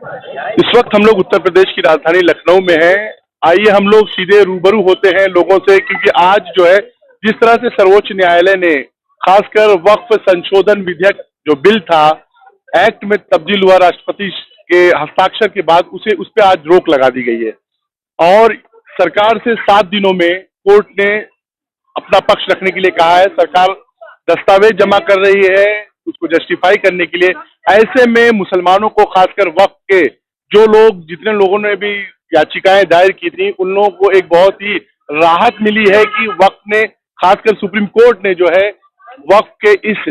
इस वक्त हम लोग उत्तर प्रदेश की राजधानी लखनऊ में हैं। आइए हम लोग सीधे रूबरू होते हैं लोगों से, क्योंकि आज जो है जिस तरह से सर्वोच्च न्यायालय ने खासकर वक्फ संशोधन विधेयक जो बिल था, एक्ट में तब्दील हुआ राष्ट्रपति के हस्ताक्षर के बाद, उसे उस पर आज रोक लगा दी गई है और सरकार से 7 दिनों में कोर्ट ने अपना पक्ष रखने के लिए कहा है। सरकार दस्तावेज जमा कर रही है उसको जस्टिफाई करने के लिए। ऐसे में मुसलमानों को, खासकर वक्फ के जो लोग, जितने लोगों ने भी याचिकाएं दायर की थी, उन लोगों को एक बहुत ही राहत मिली है कि वक्फ ने, खासकर सुप्रीम कोर्ट ने जो है वक्फ के इस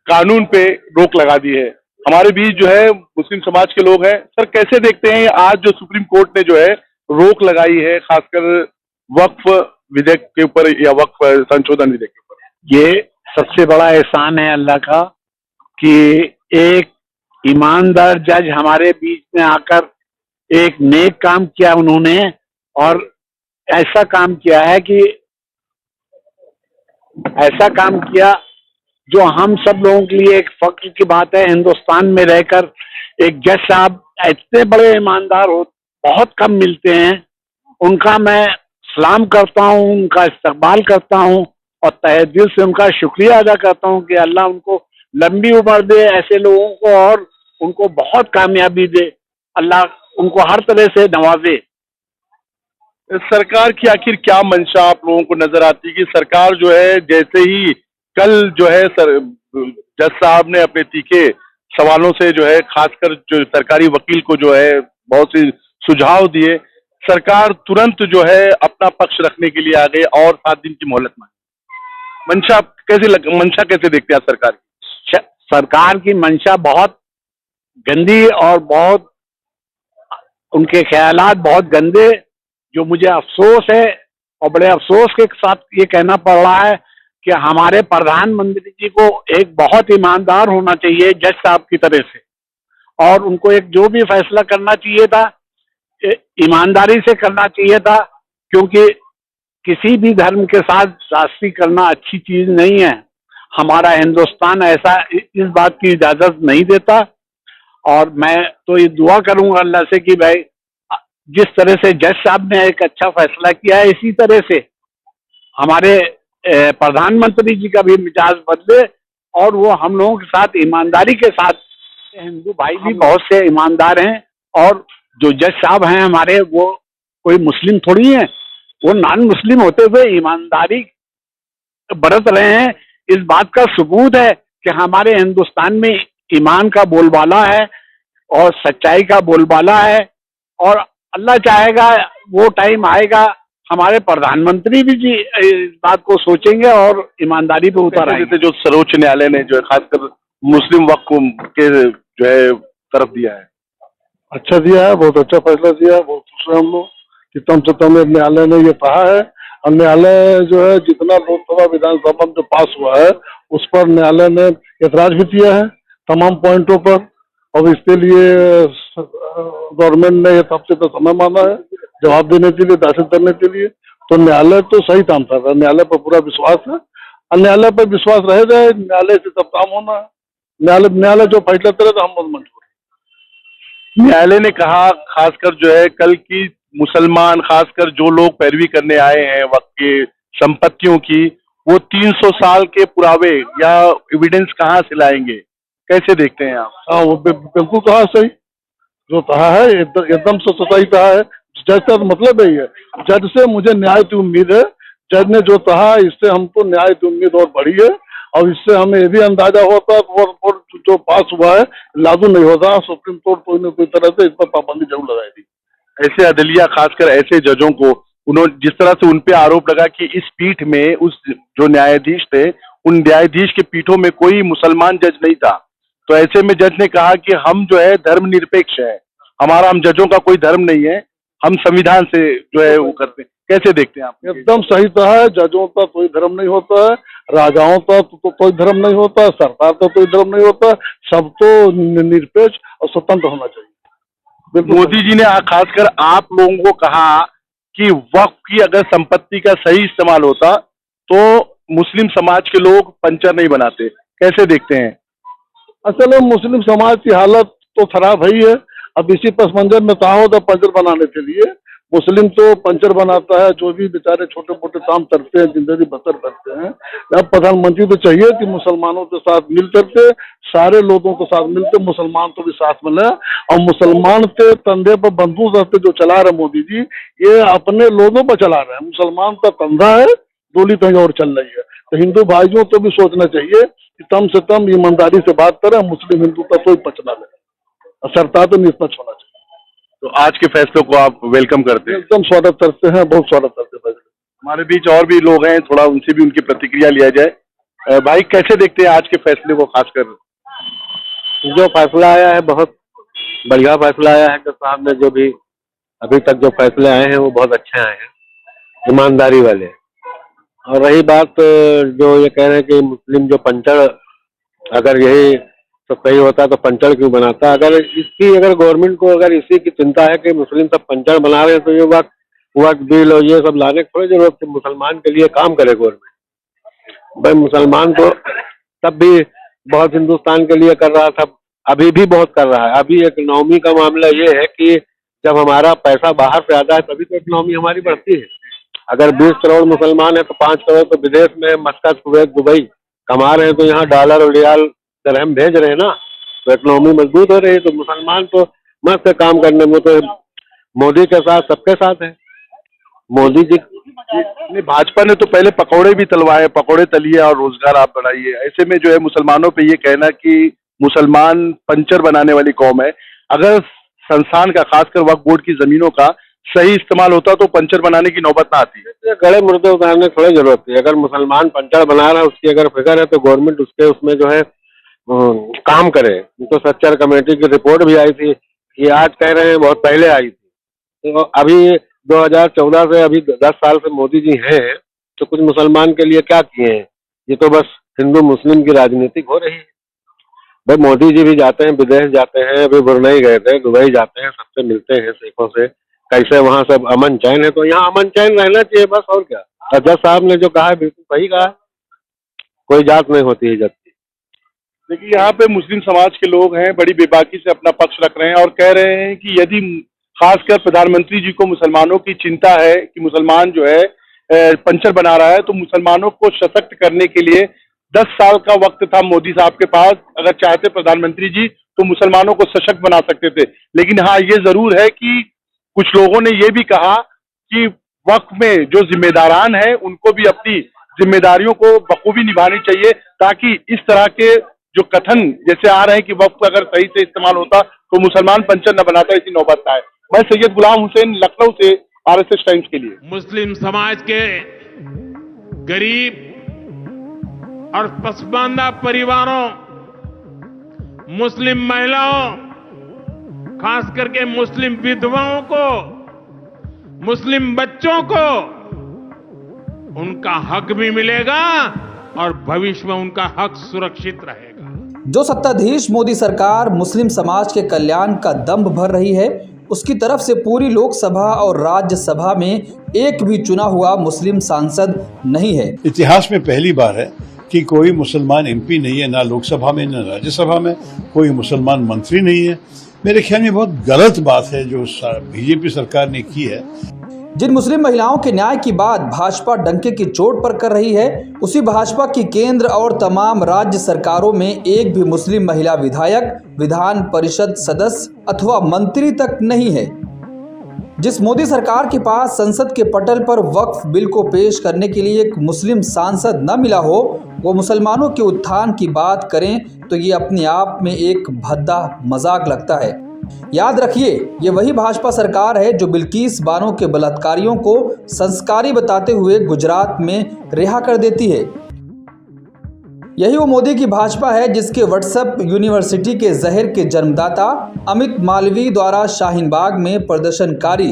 कानून पे रोक लगा दी है। हमारे बीच जो है मुस्लिम समाज के लोग हैं। सर, कैसे देखते हैं आज जो सुप्रीम कोर्ट ने जो है रोक लगाई है, खासकर वक्फ विधेयक के ऊपर या वक्फ संशोधन विधेयक के ऊपर? ये सबसे बड़ा एहसान है अल्लाह का कि एक ईमानदार जज हमारे बीच में आकर एक नेक काम किया उन्होंने, और ऐसा काम किया है कि ऐसा काम किया जो हम सब लोगों के लिए एक फख्र की बात है। हिंदुस्तान में रहकर एक जज साहब इतने बड़े ईमानदार हो बहुत कम मिलते हैं। उनका मैं सलाम करता हूँ, उनका इस्तकबाल करता हूँ और तहे दिल से उनका शुक्रिया अदा करता हूँ कि अल्लाह उनको लंबी उम्र दे ऐसे लोगों को, और उनको बहुत कामयाबी दे, अल्लाह उनको हर तरह से नवाजे। सरकार की आखिर क्या मंशा आप लोगों को नजर आती है कि सरकार जो है, जैसे ही कल जो है जज साहब ने अपने तीखे सवालों से जो है, खासकर जो सरकारी वकील को जो है बहुत सी सुझाव दिए, सरकार तुरंत जो है अपना पक्ष रखने के लिए आ गई और 7 दिन की मोहलत मांगी। मंशा कैसे देखते हैं सरकार की? सरकार की मंशा बहुत गंदी और बहुत, उनके ख्यालात बहुत गंदे, जो मुझे अफसोस है और बड़े अफसोस के साथ ये कहना पड़ रहा है कि हमारे प्रधानमंत्री जी को एक बहुत ईमानदार होना चाहिए जज साहब की तरह से, और उनको एक जो भी फैसला करना चाहिए था ईमानदारी से करना चाहिए था, क्योंकि किसी भी धर्म के साथ जाति करना अच्छी चीज नहीं है। हमारा हिंदुस्तान ऐसा इस बात की इजाजत नहीं देता। और मैं तो ये दुआ करूंगा अल्लाह से कि भाई जिस तरह से जज साहब ने एक अच्छा फैसला किया है, इसी तरह से हमारे प्रधानमंत्री जी का भी मिजाज बदले और वो हम लोगों के साथ ईमानदारी के साथ, हिंदू भाई भी बहुत से ईमानदार हैं और जो जज साहब हैं हमारे, वो कोई मुस्लिम थोड़ी हैं, वो नॉन मुस्लिम होते हुए ईमानदारी बरत रहे हैं। इस बात का सबूत है कि हमारे हिंदुस्तान में ईमान का बोलबाला है और सच्चाई का बोलबाला है, और अल्लाह चाहेगा वो टाइम आएगा हमारे प्रधानमंत्री भी जी इस बात को सोचेंगे और ईमानदारी पे उतर आएंगे। जो सर्वोच्च न्यायालय ने जो है खासकर मुस्लिम वक्फ के जो है तरफ दिया है, अच्छा दिया है, बहुत अच्छा फैसला दिया है, बहुत खुश है हम लोग कि कम से कम न्यायालय ने ये कहा है। और न्यायालय जो है जितना लोकसभा विधानसभा में जो पास हुआ है उस पर न्यायालय ने एतराज भी किया है तमाम पॉइंटों पर, और इसके लिए गवर्नमेंट ने एक हफ्ते का समय मांगा है जवाब देने के लिए, दाखिल करने के लिए। तो न्यायालय तो सही काम कर रहा है, न्यायालय पर पूरा विश्वास है और न्यायालय पर विश्वास रह जाए, न्यायालय से सब काम होना है। न्यायालय जो फैसला करे तो हम बहुत मंजूर। न्यायालय ने कहा, खासकर जो है कल की मुसलमान, खासकर जो लोग पैरवी करने आए हैं वक्त की संपत्तियों की, वो 300 साल के पुरावे या एविडेंस कहाँ से लाएंगे? कैसे देखते हैं आप? हाँ, वो बिल्कुल कहा सही, जो कहा है एकदम से सही कहा है। जज का मतलब यही है, जज से मुझे न्याय की उम्मीद है। जज ने जो कहा इससे हमको न्याय की उम्मीद और बढ़ी है, और इससे हमें ये भी अंदाजा होता है और जो पास हुआ है लागू नहीं होता। सुप्रीम कोर्ट कोई न कोई तरह से इस पर पाबंदी जरूर लगाएगी। ऐसे अदलिया, खासकर ऐसे जजों को, उन्होंने जिस तरह से उनपे आरोप लगा कि इस पीठ में उस जो न्यायाधीश थे, उन न्यायाधीश के पीठों में कोई मुसलमान जज नहीं था, तो ऐसे में जज ने कहा कि हम जो है धर्मनिरपेक्ष है, हम जजों का कोई धर्म नहीं है, हम संविधान से जो है वो करते हैं। कैसे देखते हैं आप? एकदम सही कहा है, जजों का कोई धर्म नहीं होता है, राजाओं का तो कोई धर्म नहीं होता, सरकार का कोई धर्म नहीं होता, सब तो निरपेक्ष और स्वतंत्र होना चाहिए। मोदी जी ने खासकर आप लोगों को कहा कि वक्फ की अगर संपत्ति का सही इस्तेमाल होता तो मुस्लिम समाज के लोग पंचर नहीं बनाते। कैसे देखते हैं? असल में मुस्लिम समाज की हालत तो खराब है ही है, अब इसी पस मंजर में कहा होता पंचर बनाने के लिए, मुस्लिम तो पंचर बनाता है, जो भी बेचारे छोटे मोटे काम करते हैं, जिंदगी बसर करते हैं। अब प्रधानमंत्री तो चाहिए कि मुसलमानों के साथ मिल करके, सारे लोगों के साथ मिलकर मुसलमान को भी साथ में लें, और मुसलमान के कंधे पर बंदूक रखते जो चला रहे मोदी जी, ये अपने लोगों पर चला रहे हैं। मुसलमान का कंधा है, गोली कहीं और चल रही है। तो हिंदू भाइयों को भी सोचना चाहिए कि कम से कम ईमानदारी से बात करें, मुस्लिम हिंदू का कोई पक्ष ना ले, और सरकार तो निष्पक्ष होना चाहिए। तो आज के फैसले को आप वेलकम करते हैं? एकदम स्वागत करते हैं, बहुत स्वागत करते हैं भाई। हमारे बीच और भी लोग हैं, थोड़ा उनसे भी उनकी प्रतिक्रिया लिया जाए। भाई कैसे देखते हैं आज के फैसले को? खासकर जो फैसला आया है बहुत बढ़िया फैसला आया है। जो साहब ने जो भी अभी तक जो फैसले आए हैं वो बहुत अच्छे आए हैं, ईमानदारी वाले। और रही बात जो ये कह रहे हैं कि मुस्लिम जो पंचर, अगर यही सब सही होता तो पंचर क्यों बनाता? अगर गवर्नमेंट को अगर इसी की चिंता है कि मुस्लिम सब पंचर बना रहे हैं तो ये वक्त बिल और ये सब लाने की थोड़ी जरूरत है। मुसलमान के लिए काम करे गवर्नमेंट। भाई मुसलमान तो तब भी बहुत हिंदुस्तान के लिए कर रहा था, अभी भी बहुत कर रहा है। अभी इकोनॉमी का मामला ये है कि जब हमारा पैसा बाहर से आता है तभी तो इकोनॉमी हमारी बढ़ती है। अगर 20 करोड़ मुसलमान है तो 5 करोड़ तो विदेश में मस्कत, कुवैत, दुबई कमा रहे हैं, तो यहाँ डॉलर और रियाल दरहम भेज रहे हैं ना, तो इकोनॉमी मजबूत हो रही है। तो मुसलमान तो मस्त है काम करने में, तो मोदी के साथ सबके साथ है। मोदी जी नहीं, भाजपा ने तो पहले पकौड़े भी तलवाए, पकौड़े तलिए और रोजगार आप बढ़ाइए। ऐसे में जो है मुसलमानों पे ये कहना कि मुसलमान पंचर बनाने वाली कौम है, अगर संस्थान का खासकर वक्फ बोर्ड की जमीनों का सही इस्तेमाल होता तो पंचर बनाने की नौबत ना आती है। गड़े मुर्दे उतारने की थोड़ी जरूरत है। अगर मुसलमान पंचर बना रहा है, उसकी अगर फिक्र है तो गवर्नमेंट उसमें जो है काम करे। तो सच्चर कमेटी की रिपोर्ट भी आई थी, ये आज कह रहे हैं बहुत पहले आई थी। तो अभी 2014 से अभी 10 साल से मोदी जी हैं, तो कुछ मुसलमान के लिए क्या किए हैं? ये तो बस हिंदू मुस्लिम की राजनीति हो रही है। भाई मोदी जी भी जाते हैं, विदेश जाते हैं, अभी ब्रुनेई गए थे, दुबई जाते हैं, सबसे मिलते हैं सिखों से, कैसे वहाँ सब अमन चैन है। तो यहाँ अमन चैन रहना चाहिए बस, और क्या। और जज साहब ने जो कहा है बिल्कुल सही कहा है, कोई जात नहीं होती है जब। देखिए यहाँ पे मुस्लिम समाज के लोग हैं, बड़ी बेबाकी से अपना पक्ष रख रहे हैं और कह रहे हैं कि यदि खासकर प्रधानमंत्री जी को मुसलमानों की चिंता है कि मुसलमान जो है पंचर बना रहा है, तो मुसलमानों को सशक्त करने के लिए 10 साल का वक्त था मोदी साहब के पास। अगर चाहते प्रधानमंत्री जी तो मुसलमानों को सशक्त बना सकते थे। लेकिन हाँ, ये जरूर है कि कुछ लोगों ने ये भी कहा कि वक्फ में जो जिम्मेदारान हैं उनको भी अपनी जिम्मेदारियों को बखूबी निभानी चाहिए, ताकि इस तरह के जो कथन जैसे आ रहे हैं कि वक्फ अगर सही से इस्तेमाल होता तो मुसलमान पंचर न बनाता, इसी नौबत ना है। मैं सैयद गुलाम हुसैन, लखनऊ से RSS टाइम्स के लिए। मुस्लिम समाज के गरीब और पसमानदा परिवारों, मुस्लिम महिलाओं, खास करके मुस्लिम विधवाओं को, मुस्लिम बच्चों को उनका हक भी मिलेगा और भविष्य में उनका हक सुरक्षित रहेगा। जो सत्ताधीश मोदी सरकार मुस्लिम समाज के कल्याण का दंभ भर रही है, उसकी तरफ से पूरी लोकसभा और राज्यसभा में एक भी चुना हुआ मुस्लिम सांसद नहीं है। इतिहास में पहली बार है कि कोई मुसलमान MP नहीं है, ना लोकसभा में ना राज्यसभा में, कोई मुसलमान मंत्री नहीं है। मेरे ख्याल में बहुत गलत बात है जो बीजेपी सरकार ने की है। जिन मुस्लिम महिलाओं के न्याय की बात भाजपा डंके की चोट पर कर रही है, उसी भाजपा की केंद्र और तमाम राज्य सरकारों में एक भी मुस्लिम महिला विधायक, विधान परिषद सदस्य अथवा मंत्री तक नहीं है। जिस मोदी सरकार के पास संसद के पटल पर वक्फ बिल को पेश करने के लिए एक मुस्लिम सांसद न मिला हो, वो मुसलमानों के उत्थान की बात करें तो ये अपने आप में एक भद्दा मजाक लगता है। याद रखिए, ये वही भाजपा सरकार है जो बिल्किस बानो के बलात्कारियों को संस्कारी बताते हुए गुजरात में रिहा कर देती है। यही वो मोदी की भाजपा है जिसके व्हाट्सएप यूनिवर्सिटी के जहर के जन्मदाता अमित मालवीय द्वारा शाहीन बाग में प्रदर्शनकारी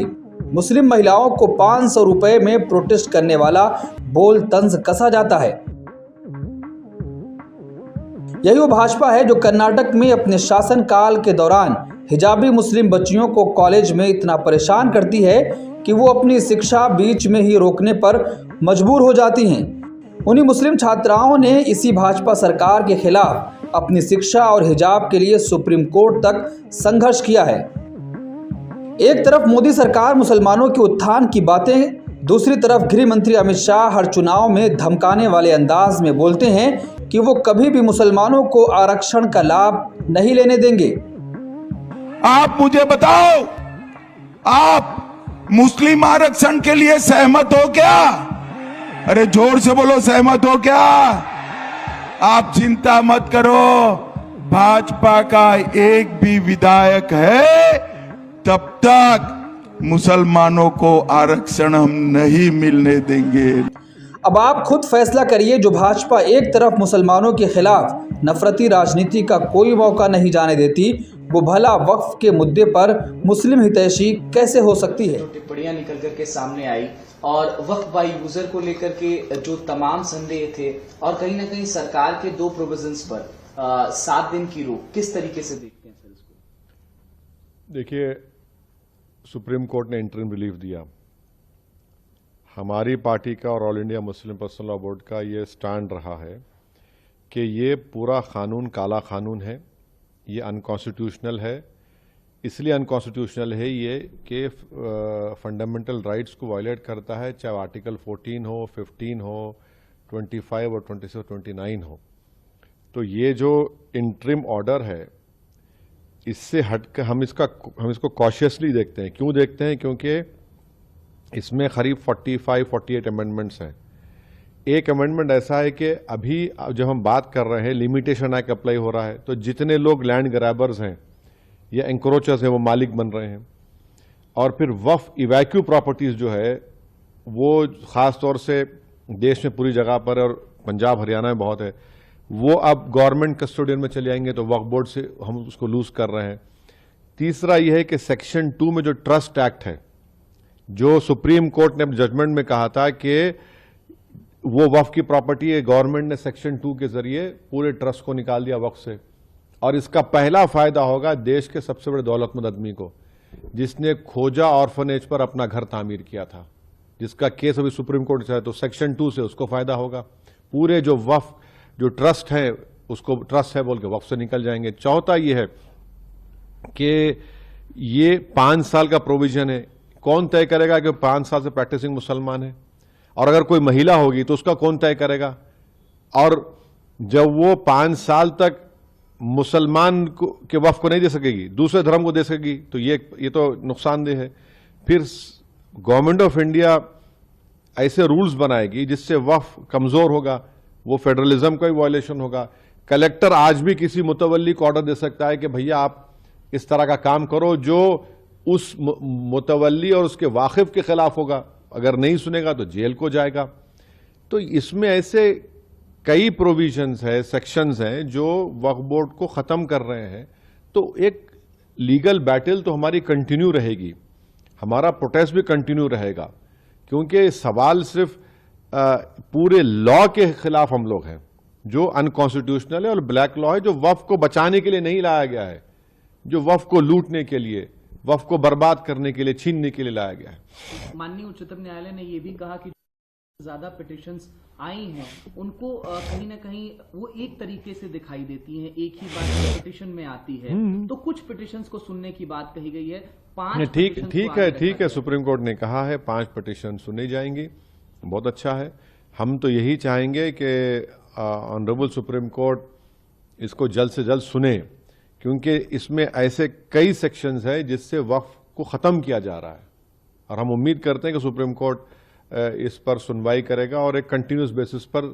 मुस्लिम महिलाओं को 500 रुपए में प्रोटेस्ट करने वाला बोल तंज कसा जाता है। यही वो भाजपा है जो कर्नाटक में अपने शासनकाल के दौरान हिजाबी मुस्लिम बच्चियों को कॉलेज में इतना परेशान करती है कि वो अपनी शिक्षा बीच में ही रोकने पर मजबूर हो जाती हैं। उन्हीं मुस्लिम छात्राओं ने इसी भाजपा सरकार के खिलाफ अपनी शिक्षा और हिजाब के लिए सुप्रीम कोर्ट तक संघर्ष किया है। एक तरफ मोदी सरकार मुसलमानों के उत्थान की बातें, दूसरी तरफ गृह मंत्री अमित शाह हर चुनाव में धमकाने वाले अंदाज में बोलते हैं कि वो कभी भी मुसलमानों को आरक्षण का लाभ नहीं लेने देंगे। आप मुझे बताओ, आप मुस्लिम आरक्षण के लिए सहमत हो क्या? अरे जोर से बोलो, सहमत हो क्या? आप चिंता मत करो, भाजपा का एक भी विधायक है तब तक मुसलमानों को आरक्षण हम नहीं मिलने देंगे। अब आप खुद फैसला करिए, जो भाजपा एक तरफ मुसलमानों के खिलाफ नफरती राजनीति का कोई मौका नहीं जाने देती, वो भला वक्फ के मुद्दे पर मुस्लिम हितैषी कैसे हो सकती है। टिप्पणियां निकल कर के सामने आई और वक्फ बाय यूजर को लेकर के जो तमाम संदेह थे और कहीं ना कहीं सरकार के 2 प्रोविजंस पर 7 दिन की रोक, किस तरीके से देखते हैं सर इसको? देखिए, सुप्रीम कोर्ट ने इंटरिम रिलीफ दिया। हमारी पार्टी का और all India Muslim personal law board का ये स्टैंड रहा है कि ये पूरा कानून काला कानून है, ये अनकॉन्स्टिट्यूशनल है। इसलिए अनकॉन्स्टिट्यूशनल है ये कि फंडामेंटल राइट्स को वायलेट करता है, चाहे आर्टिकल 14 हो, 15 हो, 25 और 26 और 29 हो। तो ये जो इंटरिम ऑर्डर है, इससे हटकर हम इसको कॉशियसली देखते हैं। क्यों देखते हैं? क्योंकि इसमें करीब 45-48 अमेंडमेंट्स हैं। एक अमेंडमेंट ऐसा है कि अभी जब हम बात कर रहे हैं, लिमिटेशन एक्ट अप्लाई हो रहा है, तो जितने लोग लैंड ग्रैबर्स हैं या एंक्रोचर्स हैं वो मालिक बन रहे हैं। और फिर वक्फ इवैक्यू प्रॉपर्टीज जो है वो ख़ास तौर से देश में पूरी जगह पर और पंजाब हरियाणा में बहुत है, वो अब गवर्नमेंट कस्टोडियन में चले जाएंगे, तो वक्फ बोर्ड से हम उसको लूज कर रहे हैं। तीसरा यह है कि सेक्शन 2 में जो ट्रस्ट एक्ट है, जो सुप्रीम कोर्ट ने जजमेंट में कहा था कि वो वक्फ की प्रॉपर्टी है, गवर्नमेंट ने सेक्शन 2 के जरिए पूरे ट्रस्ट को निकाल दिया वक्फ से। और इसका पहला फायदा होगा देश के सबसे बड़े दौलतमंद आदमी को, जिसने खोजा ऑर्फनेज पर अपना घर तामीर किया था, जिसका केस अभी सुप्रीम कोर्ट से है, तो सेक्शन 2 से उसको फायदा होगा। पूरे जो वक्फ जो ट्रस्ट है उसको ट्रस्ट है बोल के वक्फ से निकल जाएंगे। चौथा ये है कि ये 5 साल का प्रोविजन है। कौन तय करेगा कि 5 साल से प्रैक्टिसिंग मुसलमान है? और अगर कोई महिला होगी तो उसका कौन तय करेगा? और जब वो 5 साल तक मुसलमान के वक्फ को नहीं दे सकेगी, दूसरे धर्म को दे सकेगी, तो ये तो नुकसानदेह है। फिर गवर्नमेंट ऑफ इंडिया ऐसे रूल्स बनाएगी जिससे वक्फ कमजोर होगा, वो फेडरलिज्म का भी वायलेशन होगा। कलेक्टर आज भी किसी मुतवल्ली को ऑर्डर दे सकता है कि भैया आप इस तरह का काम करो जो उस मुतवल्ली और उसके वाकिफ के खिलाफ होगा। अगर नहीं सुनेगा तो जेल को जाएगा। तो इसमें ऐसे कई प्रोविजंस है, सेक्शंस हैं जो वक्फ बोर्ड को खत्म कर रहे हैं। तो एक लीगल बैटल तो हमारी कंटिन्यू रहेगी, हमारा प्रोटेस्ट भी कंटिन्यू रहेगा, क्योंकि सवाल सिर्फ पूरे लॉ के खिलाफ हम लोग हैं जो अनकॉन्स्टिट्यूशनल है और ब्लैक लॉ है, जो वक्फ को बचाने के लिए नहीं लाया गया है, जो वक्फ को लूटने के लिए, वक्फ को बर्बाद करने के लिए, छीनने के लिए लाया गया है। माननीय उच्चतम न्यायालय ने यह भी कहा कि ज्यादा पिटिशंस आई हैं उनको कहीं ना कहीं वो एक तरीके से दिखाई देती हैं, एक ही बात पिटिशन में आती है, तो कुछ पिटिशंस को सुनने की बात कही गई है। 5 ठीक है, सुप्रीम कोर्ट ने कहा है 5 पिटिशन सुनी जाएंगी, बहुत अच्छा है। हम तो यही चाहेंगे कि ऑनरेबल सुप्रीम कोर्ट इसको जल्द से जल्द सुने, क्योंकि इसमें ऐसे कई सेक्शंस हैं जिससे वक्फ को ख़त्म किया जा रहा है। और हम उम्मीद करते हैं कि सुप्रीम कोर्ट इस पर सुनवाई करेगा और एक कंटिन्यूस बेसिस पर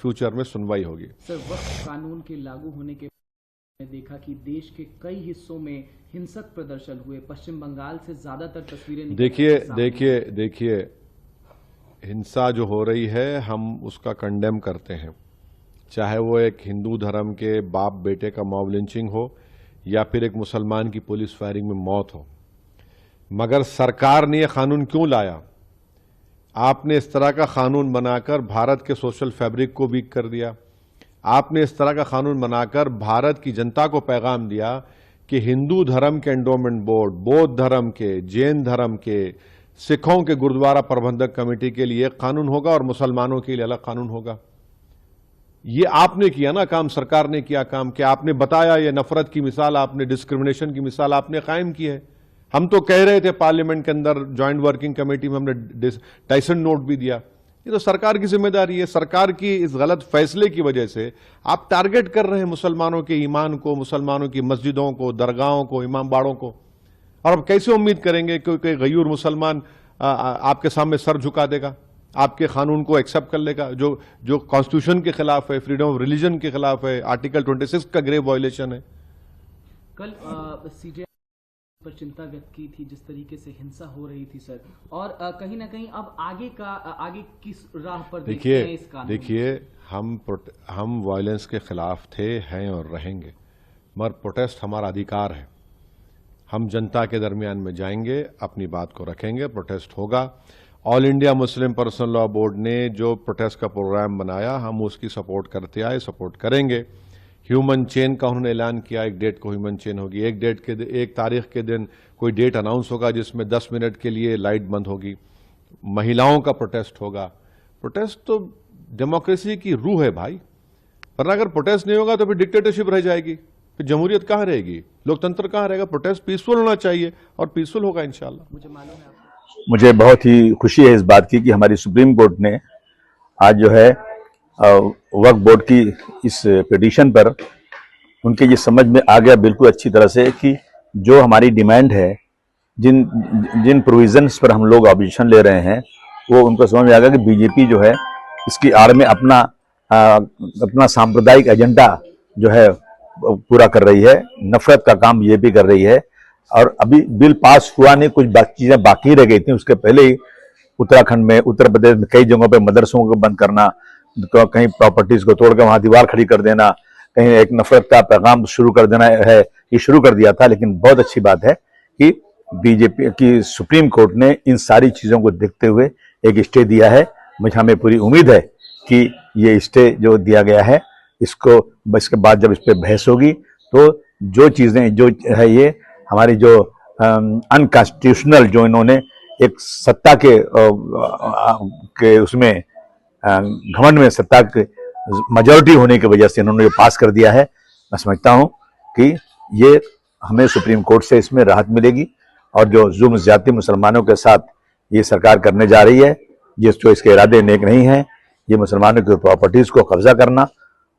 फ्यूचर में सुनवाई होगी। सर, वक्फ कानून के लागू होने के बाद देखा कि देश के कई हिस्सों में हिंसक प्रदर्शन हुए, पश्चिम बंगाल से ज्यादातर तस्वीरें देखिए हिंसा जो हो रही है हम उसका कंडेम करते हैं, चाहे वो एक हिंदू धर्म के बाप बेटे का मॉब लिंचिंग हो या फिर एक मुसलमान की पुलिस फायरिंग में मौत हो। मगर सरकार ने यह कानून क्यों लाया? आपने इस तरह का कानून बनाकर भारत के सोशल फैब्रिक को वीक कर दिया। आपने इस तरह का कानून बनाकर भारत की जनता को पैगाम दिया कि हिंदू धर्म के एंडोमेंट बोर्ड, बौद्ध धर्म के, जैन धर्म के, सिखों के गुरुद्वारा प्रबंधक कमेटी के लिए कानून होगा और मुसलमानों के लिए अलग कानून होगा। ये आपने किया ना काम, सरकार ने किया काम कि आपने बताया, ये नफरत की मिसाल आपने, डिस्क्रिमिनेशन की मिसाल आपने कायम की है। हम तो कह रहे थे पार्लियामेंट के अंदर जॉइंट वर्किंग कमेटी में, हमने टाइसन नोट भी दिया। ये तो सरकार की जिम्मेदारी है। सरकार की इस गलत फैसले की वजह से आप टारगेट कर रहे हैं मुसलमानों के ईमान को, मुसलमानों की मस्जिदों को, दरगाहों को, इमाम बाड़ों को। और अब कैसे उम्मीद करेंगे कि कोई गयूर मुसलमान आपके सामने सर झुका देगा, आपके कानून को एक्सेप्ट कर लेगा, जो कॉन्स्टिट्यूशन के खिलाफ है, फ्रीडम ऑफ रिलीजन के खिलाफ है, आर्टिकल 26 का ग्रेव वायलेशन है। कल सीजे पर चिंता व्यक्त की थी जिस तरीके से हिंसा हो रही थी सर, और कहीं ना कहीं अब आगे किस राह पर देखते हैं इस कानून? देखिए, हम वायलेंस के खिलाफ थे, हैं और रहेंगे, मगर प्रोटेस्ट हमारा अधिकार है। हम जनता के दरमियान में जाएंगे, अपनी बात को रखेंगे, प्रोटेस्ट होगा। All India Muslim personal law board ने जो प्रोटेस्ट का प्रोग्राम बनाया, हम उसकी सपोर्ट करते आए, सपोर्ट करेंगे। ह्यूमन चेन का उन्होंने ऐलान किया, एक डेट को ह्यूमन चेन होगी, एक तारीख के दिन कोई डेट अनाउंस होगा जिसमें 10 मिनट के लिए लाइट बंद होगी। महिलाओं का प्रोटेस्ट होगा। प्रोटेस्ट तो डेमोक्रेसी की रूह है भाई, वरना अगर प्रोटेस्ट नहीं होगा तो फिर डिक्टेटरशिप रह जाएगी, फिर जमहूरियत कहाँ रहेगी, लोकतंत्र कहाँ रहेगा। प्रोटेस्ट पीसफुल होना चाहिए और पीसफुल होगा इंशाल्लाह। मुझे बहुत ही खुशी है इस बात की कि हमारी सुप्रीम कोर्ट ने आज जो है वक्फ बोर्ड की इस पिटीशन पर उनके ये समझ में आ गया बिल्कुल अच्छी तरह से कि जो हमारी डिमांड है, जिन प्रोविजंस पर हम लोग ऑब्जेक्शन ले रहे हैं, वो उनको समझ में आ गया कि बीजेपी जो है इसकी आड़ में अपना सांप्रदायिक एजेंडा जो है पूरा कर रही है, नफरत का काम बीजेपी कर रही है। और अभी बिल पास हुआ नहीं, कुछ चीजें बाकी रह गई थी। उसके पहले ही उत्तराखंड में, उत्तर प्रदेश में कई जगहों पे मदरसों को बंद करना, कहीं प्रॉपर्टीज को तोड़कर वहां दीवार खड़ी कर देना, कहीं एक नफरत का पैगाम शुरू कर देना है, ये शुरू कर दिया था। लेकिन बहुत अच्छी बात है कि बीजेपी की सुप्रीम कोर्ट ने इन सारी चीजों को देखते हुए एक स्टे दिया है। हमें पूरी उम्मीद है कि ये स्टे जो दिया गया है, इसके बाद जब इस पर बहस होगी तो जो चीजें जो है, ये हमारी जो अनकॉन्स्टिट्यूशनल, जो इन्होंने एक सत्ता के उसमें घमंड में सत्ता के मेजॉरिटी होने की वजह से इन्होंने जो पास कर दिया है, मैं समझता हूं कि ये हमें सुप्रीम कोर्ट से इसमें राहत मिलेगी। और जो जुल्म ज्यादती मुसलमानों के साथ ये सरकार करने जा रही है, जो इसके इरादे नेक नहीं हैं, ये मुसलमानों की प्रॉपर्टीज को कब्जा करना,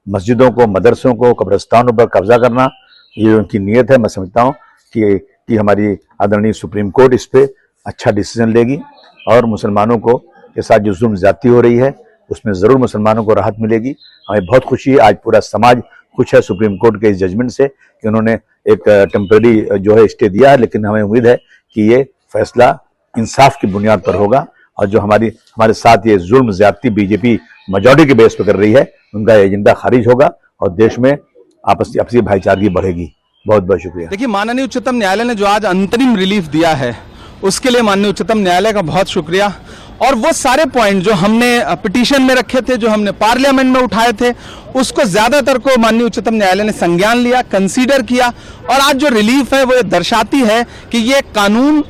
मस्जिदों को, मदरसों को, कब्रिस्तानों पर कब्जा करना, ये उनकी नीयत है। मैं समझता हूँ कि हमारी आदरणीय सुप्रीम कोर्ट इस पे अच्छा डिसीजन लेगी और मुसलमानों को के साथ जो जुल्म ज्यादती हो रही है उसमें जरूर मुसलमानों को राहत मिलेगी। हमें बहुत खुशी है, आज पूरा समाज खुश है सुप्रीम कोर्ट के इस जजमेंट से कि उन्होंने एक टेम्परेरी जो है स्टे दिया है। लेकिन हमें उम्मीद है कि ये फैसला इंसाफ की बुनियाद पर होगा और जो हमारे साथ ये जुल्म ज्यादती बीजेपी मेजॉरिटी के बेस पर कर रही है, उनका एजेंडा खारिज होगा और देश में आपसी भाईचारगी बढ़ेगी। बहुत बहुत शुक्रिया। देखिए, माननीय उच्चतम न्यायालय ने जो आज अंतरिम रिलीफ दिया है उसके लिए माननीय उच्चतम न्यायालय का बहुत शुक्रिया। और वो सारे पॉइंट जो हमने पिटीशन में रखे थे, जो हमने पार्लियामेंट में उठाए थे, उसको ज्यादातर को माननीय उच्चतम न्यायालय ने संज्ञान लिया, कंसीडर किया। और आज जो रिलीफ है वो ये दर्शाती है कि ये कानून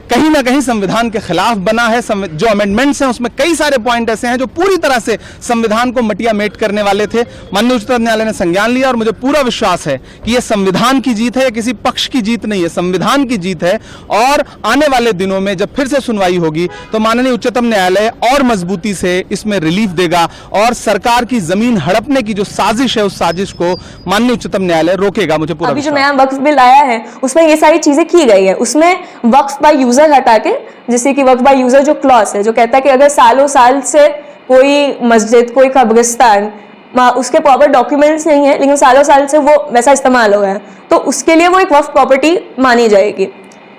कहीं ना कहीं संविधान के खिलाफ बना है। जो अमेंडमेंट्स हैं उसमें कई सारे पॉइंट ऐसे हैं जो पूरी तरह से संविधान को मटिया मेट करने वाले थे। माननीय उच्चतम न्यायालय ने संज्ञान लिया और मुझे पूरा विश्वास है कि यह संविधान की जीत है, यह किसी पक्ष की जीत नहीं है, संविधान की जीत है। और आने वाले दिनों में जब फिर से सुनवाई होगी तो माननीय उच्चतम न्यायालय और मजबूती से इसमें रिलीफ देगा और सरकार की जमीन हड़पने की जो साजिश है उस साजिश को माननीय उच्चतम न्यायालय रोकेगा। मुझे पूरा अभी जो नया वक्फ बिल आया है उसमें ये सारी चीजें की गई है। उसमें वक्फ बाय यूजर हटा के, जैसे कि वक्फ बाय यूजर जो क्लॉज है जो कहता है कि अगर सालों साल से कोई मस्जिद, कोई कब्रिस्तान, उसके प्रॉपर डॉक्यूमेंट्स नहीं है लेकिन सालों साल से वो वैसा इस्तेमाल हो रहा है, तो उसके लिए वो एक वक्फ प्रॉपर्टी मानी जाएगी।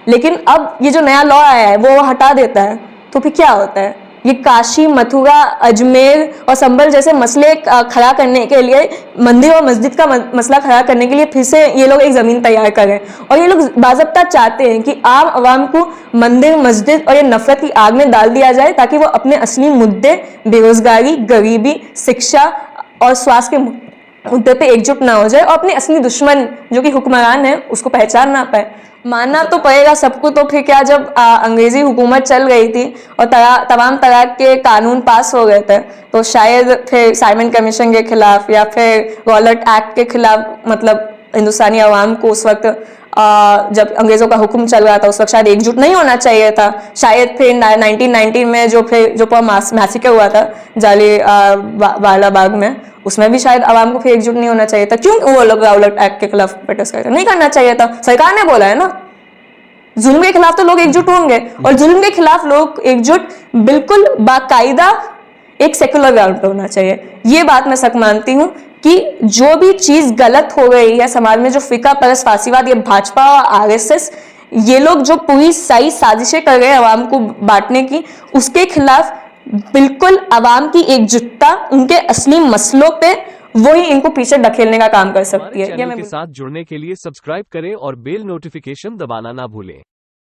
लेकिन अब ये जो नया लॉ आया है वो हटा देता है, तो फिर क्या होता है? ये काशी, मथुरा, अजमेर और संभल जैसे मसले खड़ा करने के लिए, मंदिर और मस्जिद का मसला खड़ा करने के लिए फिर से ये लोग एक ज़मीन तैयार करें। और ये लोग बाज़ाब्ता चाहते हैं कि आम आवाम को मंदिर, मस्जिद और ये नफरत की आग में डाल दिया जाए ताकि वो अपने असली मुद्दे, बेरोजगारी, गरीबी, शिक्षा और स्वास्थ्य के मुद्दे पे एकजुट ना हो जाए और अपने असली दुश्मन जो कि हुक्मरान है उसको पहचान ना पाए। मानना तो पड़ेगा सबको, तो फिर क्या, जब अंग्रेजी हुकूमत चल गई थी और तमाम तरह के कानून पास हो गए थे तो शायद फिर साइमन कमीशन के खिलाफ या फिर रॉलेट एक्ट के खिलाफ मतलब हिंदुस्तानी अवाम को उस वक्त जब अंग्रेजों का हुक्म चल रहा था उस वक्त शायद एकजुट नहीं होना चाहिए था। शायद फिर 1990 में जो मैसेकर हुआ था जालियांवाला बाग में, उसमें भी शायद आवाम को फिर एकजुट नहीं होना चाहिए था। क्यों वो लोग राउलेट एक्ट के खिलाफ प्रोटेस्ट करते? नहीं करना चाहिए था, सरकार ने बोला है ना। जुल्म के खिलाफ तो लोग एकजुट होंगे, और जुल्म के खिलाफ लोग एकजुट बिल्कुल बाकायदा एक सेकुलर ग्राउंड पे होना चाहिए। ये बात मैं सच मानती हूँ कि जो भी चीज गलत हो गई है समाज में, जो फिका परस्त फासीवाद, ये भाजपा और आरएसएस, ये लोग जो पूरी सही साजिशें कर रहे हैं आवाम को बांटने की, उसके खिलाफ बिल्कुल आवाम की एकजुटता उनके असली मसलों पे वही इनको पीछे ढकेलने का काम कर सकती है। चैनल के साथ जुड़ने के लिए सब्सक्राइब करें और बेल नोटिफिकेशन दबाना ना भूलें।